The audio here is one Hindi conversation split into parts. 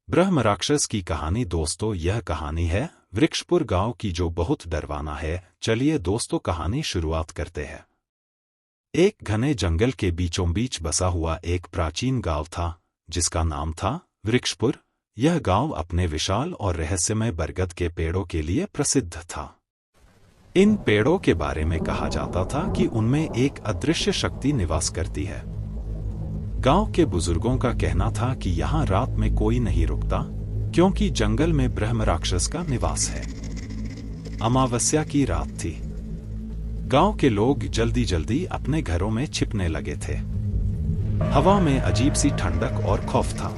ब्रह्म राक्षस की कहानी। दोस्तों, यह कहानी है वृक्षपुर गांव की, जो बहुत डरवाना है। चलिए दोस्तों, कहानी शुरुआत करते हैं। एक घने जंगल के बीचों बीच बसा हुआ एक प्राचीन गांव था, जिसका नाम था वृक्षपुर। यह गांव अपने विशाल और रहस्यमय बरगद के पेड़ों के लिए प्रसिद्ध था। इन पेड़ों के बारे में कहा जाता था कि उनमें एक अदृश्य शक्ति निवास करती है। गांव के बुजुर्गों का कहना था कि यहाँ रात में कोई नहीं रुकता, क्योंकि जंगल में ब्रह्म राक्षस का निवास है। अमावस्या की रात थी। गांव के लोग जल्दी जल्दी अपने घरों में छिपने लगे थे। हवा में अजीब सी ठंडक और खौफ था।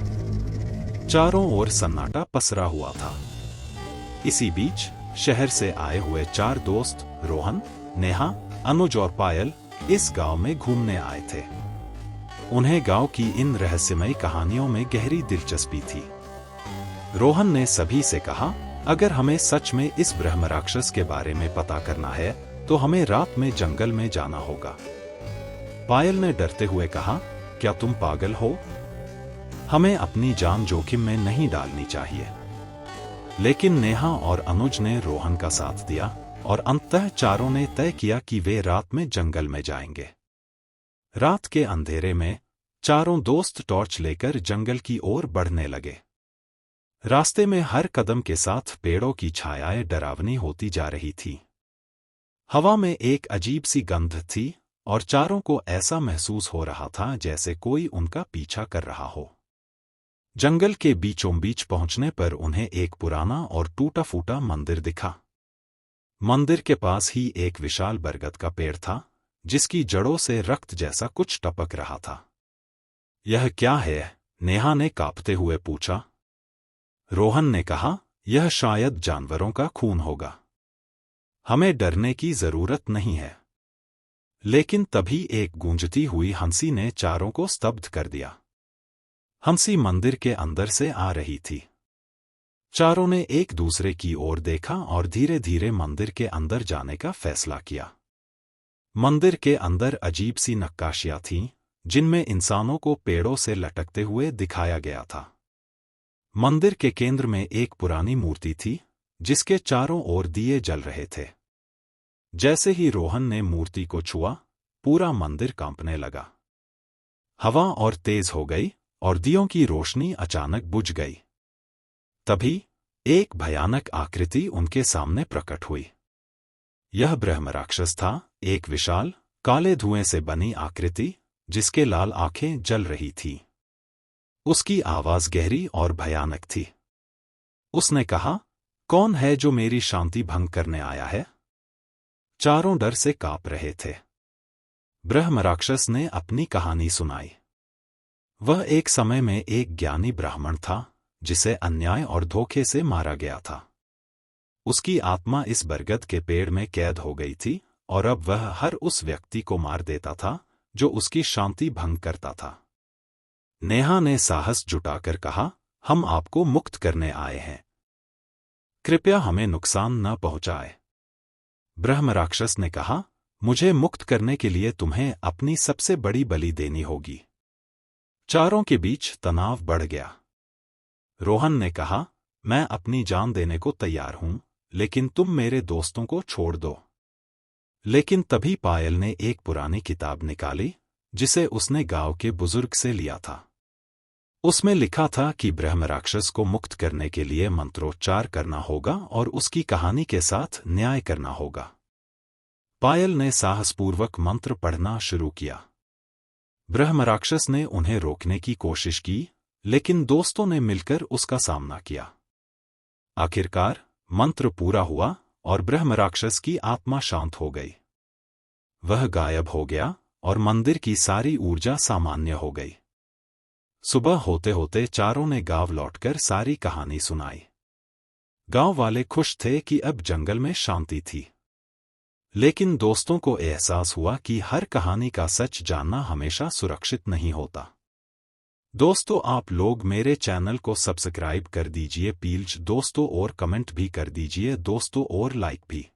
चारों ओर सन्नाटा पसरा हुआ था। इसी बीच शहर से आए हुए 4 दोस्त रोहन, नेहा, अनुज और पायल इस गांव में घूमने आए थे। उन्हें गांव की इन रहस्यमयी कहानियों में गहरी दिलचस्पी थी। रोहन ने सभी से कहा, अगर हमें सच में इस ब्रह्म राक्षस के बारे में पता करना है तो हमें रात में जंगल में जाना होगा। पायल ने डरते हुए कहा, क्या तुम पागल हो? हमें अपनी जान जोखिम में नहीं डालनी चाहिए। लेकिन नेहा और अनुज ने रोहन का साथ दिया और अंततः चारों ने तय किया कि वे रात में जंगल में जाएंगे। रात के अंधेरे में चारों दोस्त टॉर्च लेकर जंगल की ओर बढ़ने लगे। रास्ते में हर कदम के साथ पेड़ों की छायाएं डरावनी होती जा रही थी। हवा में एक अजीब सी गंध थी और चारों को ऐसा महसूस हो रहा था जैसे कोई उनका पीछा कर रहा हो। जंगल के बीचों बीच पहुंचने पर उन्हें एक पुराना और टूटा फूटा मंदिर दिखा। मंदिर के पास ही एक विशाल बरगद का पेड़ था, जिसकी जड़ों से रक्त जैसा कुछ टपक रहा था। यह क्या है? नेहा ने कांपते हुए पूछा। रोहन ने कहा, यह शायद जानवरों का खून होगा। हमें डरने की जरूरत नहीं है। लेकिन तभी एक गूंजती हुई हंसी ने चारों को स्तब्ध कर दिया। हंसी मंदिर के अंदर से आ रही थी। चारों ने एक दूसरे की ओर देखा और धीरे धीरे मंदिर के अंदर जाने का फैसला किया। मंदिर के अंदर अजीब सी नक्काशियां थीं, जिनमें इंसानों को पेड़ों से लटकते हुए दिखाया गया था। मंदिर के केंद्र में एक पुरानी मूर्ति थी, जिसके चारों ओर दिए जल रहे थे। जैसे ही रोहन ने मूर्ति को छुआ, पूरा मंदिर कांपने लगा। हवा और तेज हो गई और दियों की रोशनी अचानक बुझ गई। तभी एक भयानक आकृति उनके सामने प्रकट हुई। यह ब्रह्म राक्षस था, एक विशाल काले धुएं से बनी आकृति, जिसके लाल आंखें जल रही थीं। उसकी आवाज गहरी और भयानक थी। उसने कहा, कौन है जो मेरी शांति भंग करने आया है? चारों डर से कांप रहे थे। ब्रह्म राक्षस ने अपनी कहानी सुनाई। वह एक समय में एक ज्ञानी ब्राह्मण था, जिसे अन्याय और धोखे से मारा गया था। उसकी आत्मा इस बरगद के पेड़ में कैद हो गई थी और अब वह हर उस व्यक्ति को मार देता था जो उसकी शांति भंग करता था। नेहा ने साहस जुटाकर कहा, हम आपको मुक्त करने आए हैं। कृपया हमें नुकसान न पहुंचाए। ब्रह्म राक्षस ने कहा, मुझे मुक्त करने के लिए तुम्हें अपनी सबसे बड़ी बलि देनी होगी। चारों के बीच तनाव बढ़ गया। रोहन ने कहा, मैं अपनी जान देने को तैयार हूं, लेकिन तुम मेरे दोस्तों को छोड़ दो। लेकिन तभी पायल ने एक पुरानी किताब निकाली, जिसे उसने गांव के बुजुर्ग से लिया था। उसमें लिखा था कि ब्रह्म राक्षस को मुक्त करने के लिए मंत्रोच्चार करना होगा और उसकी कहानी के साथ न्याय करना होगा। पायल ने साहसपूर्वक मंत्र पढ़ना शुरू किया। ब्रह्म राक्षस ने उन्हें रोकने की कोशिश की, लेकिन दोस्तों ने मिलकर उसका सामना किया। आखिरकार मंत्र पूरा हुआ और ब्रह्म राक्षस की आत्मा शांत हो गई। वह गायब हो गया और मंदिर की सारी ऊर्जा सामान्य हो गई। सुबह होते होते चारों ने गांव लौटकर सारी कहानी सुनाई। गांव वाले खुश थे कि अब जंगल में शांति थी। लेकिन दोस्तों को एहसास हुआ कि हर कहानी का सच जानना हमेशा सुरक्षित नहीं होता। दोस्तों, आप लोग मेरे चैनल को सब्सक्राइब कर दीजिए प्लीज दोस्तों, और कमेंट भी कर दीजिए दोस्तों, और लाइक भी।